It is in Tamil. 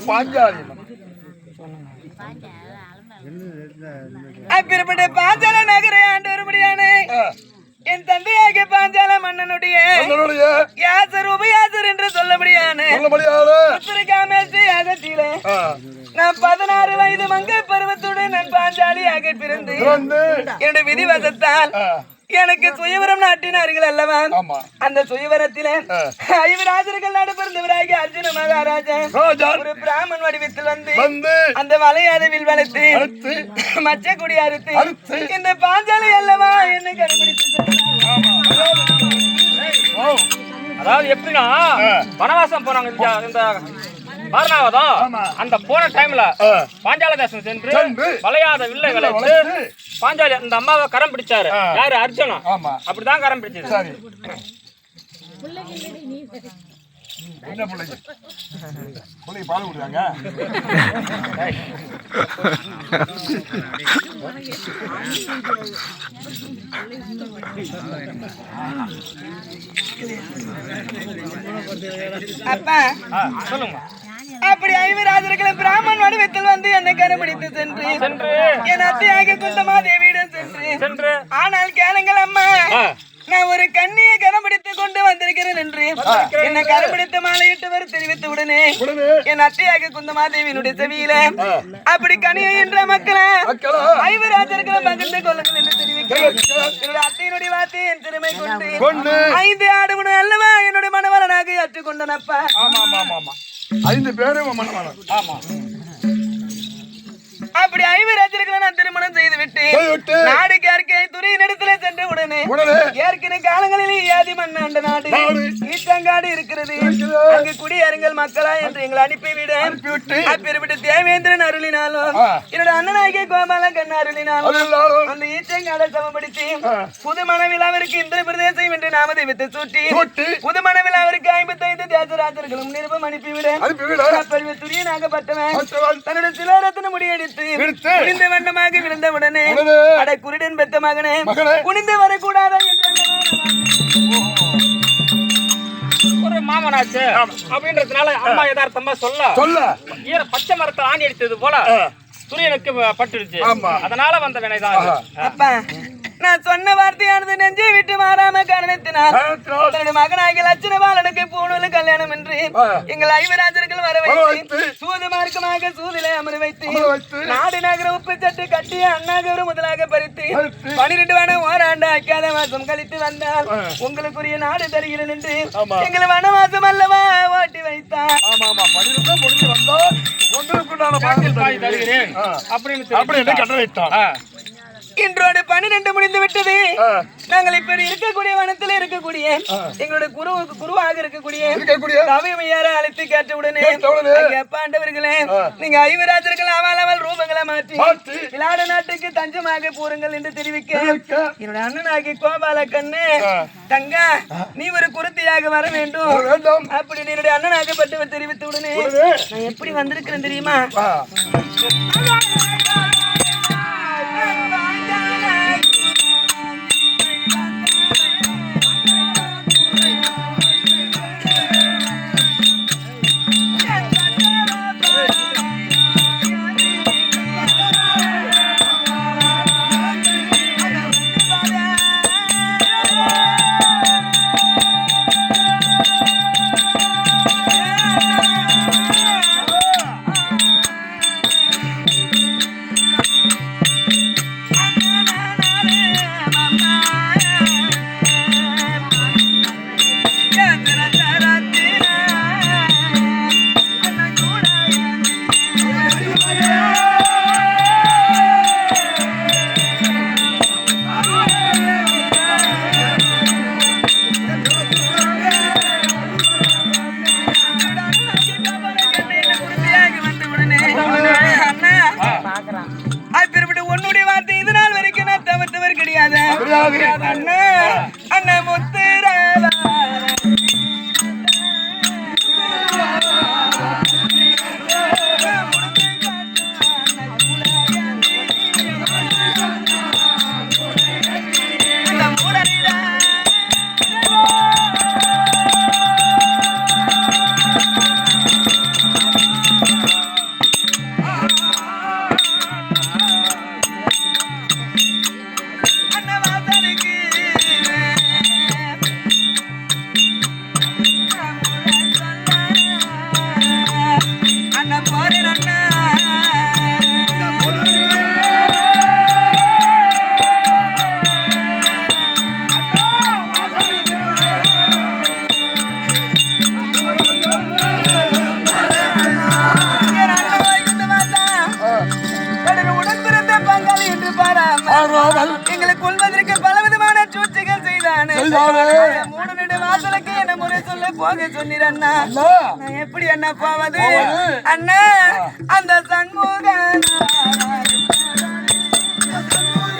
பாஞ்சாலி அப்பேற்பட்ட பாஞ்சால நகரை ஆண்டு வரும்படியானே என் தந்தையாகிய பாஞ்சால மன்னனுடைய யாசர் உபயாசர் என்று சொல்லபடியான நான் 16 வயது மங்கை பருவத்துடன் நான் பாஞ்சாலியாக பிறந்து என்னுடைய விதிவசத்தால் எனக்கு சுயவரம் நாட்டினார்கள் அல்லவா? அந்த சுயவரத்தில 5 ராஜர்கள் நடைபெறுந்தவராகி அர்ஜுன மகாராஜா ஒரு பிராமன் வடிவத்தில் வந்து அந்த வளையாதவில் வளர்த்து மச்ச கொடி அறுத்து இந்த பாஞ்சாலி அல்லவா என்னை கண்டுபிடித்து. அதாவது எப்படின்னா வனவாசம் போனாங்க இந்த வாரணாவதம் அந்த போன டைம்ல பாஞ்சால தேசம் சென்று வளையாத வில்லை விளைத்து பாஞ்சாலி அந்த அம்மாவை கரம் பிடிச்சாரு. யாரு? அர்ஜுனா. அப்படிதான் கரம் பிடிச்சது. என்ன பிள்ளைங்க பிள்ளைங்க பால் கொடுத்தாங்க. அப்பா சொல்லுங்க. அப்படி 5 ராஜர்களும் பிராமன் வடிவத்தில் வந்து என்னை கண்டுபிடித்து சென்று என் அத்தையாக குந்தமாதேவியிடம் சென்று ஆனால் கேளுங்கள் அம்மா, நான் ஒரு கண்ணியை கரம்பிடித்துக் கொண்டு வந்திருக்கிறேன் என்று என்னை கரம்பிடித்து மாலையிட்டு வர தெரிவித்த உடனே என் அத்தையாக குந்தமாதேவியினுடைய செவியில அப்படி கனியை என்ற மக்களை 5 ராஜர்களும் பகிர்ந்து கொள்ளுங்கள் என்று தெரிவிக்கிறேன். அத்தையினுடைய வார்த்தை என் திறமை கொண்டு 5 ஆடுமணி அல்லவா என்னுடைய மனவரனாக ஏற்றுக்கொண்டனப்பா. 5 பேரும் மனவரன். அப்படி 5 ராஜர்களை நான் திருமணம் செய்து விட்டு நாடு கேர்க்கை துறையின் இடத்துல சென்ற உடனே ஏற்கனவே காலங்களில் ஏதி மண்ணாண்ட நாடு ஈச்சங்காடு இருக்கிறது. அங்கு குடியேறுங்கள் மக்களா என்று எங்களை அனுப்பிவிட அப்பேற்பட்ட தேவேந்திரன் அருளினாலும் என்னோட அண்ணனாகிய கோபால கண்ண அருளினாலும் அந்த ஈச்சங்காடை சமப்படுத்தி புது மனவிழாவிற்கு இந்த பிரதேசம் என்று நாமதேவத்தை சூட்டி புது மனவிழாவிற்கு 55 தேசராஜர்களும் நிருபம் அனுப்பிவிட துரியனாகப்பட்டவன் தன்னுடைய சிலரத்தின முடியெடுத்து குனிந்த வண்ணமாக விழுந்தவுடனே அட குருடன் பெத்த மகனே குனிந்து வரக்கூடாதா என்று ஒரு மாமனாச்சு அப்படின்றதுனால அம்மா யதார்த்தமா சொல்ல பச்சை மரத்தை ஆணி அடித்தது போல சூரியனுக்கு பட்டுடுச்சு. அதனால வந்த வினைதான். அப்பா நான் சொன்ன வார்த்தையானது நெஞ்சை விட்டு மாறாம காரணத்தினால் தன்னுடைய மகனாகிய லட்சணபாலனுக்கு பூணூல் கல்யாணம் என்று எங்கள் 5 ராஜர்கள் வர வைத்து சூது மார்க்கமாக சூதிலே அமர வைத்து நாடு நகர உப்பு சட்டு கட்டி அண்ணாகரு முதலாக பறித்து 12 வனம் ஓராண்டு அக்காத மாசம் கழித்து வந்தால் உங்களுக்குரிய நாடு தருகிறேன் என்று எங்களை வனவாசம் அல்லவா ஓட்டி வைத்தார். இன்றோடு 12 முடிந்து விட்டது. நாங்கள் இப்ப இருக்கக்கூடிய வனத்தில் இருக்கக்கூடிய எங்களுடைய குருவாக இருக்கக்கூடிய தவிமையாரை அழைத்து கேட்டவுடனே ஆண்டவர்களே நீங்க 5 ராஜர்கள் அவள் ரூபங்களை மாற்றி விளாட நாட்டுக்கு தஞ்சமாக போருங்கள் என்று தெரிவிக்க என்னோட அண்ணனாகி கோபால கண்ணு தங்கா நீ ஒரு குருத்தியாக வர வேண்டும் அப்படி என்னுடைய அண்ணனாகப்பட்டவர் தெரிவித்த உடனே நான் எப்படி வந்திருக்கிறேன் தெரியுமா? உன்னுடைய வார்த்தை இது நாள் வரைக்கும் நான் தவிர்த்தவர் கிடையாது. அண்ணா அண்ணா முத்துராவா மூணு நெடு வாசலுக்கு என்ன முறை சொல்ல போக சொன்னீரண்ணா நான் எப்படி என்ன போவது அண்ணா அந்த சண்முகன்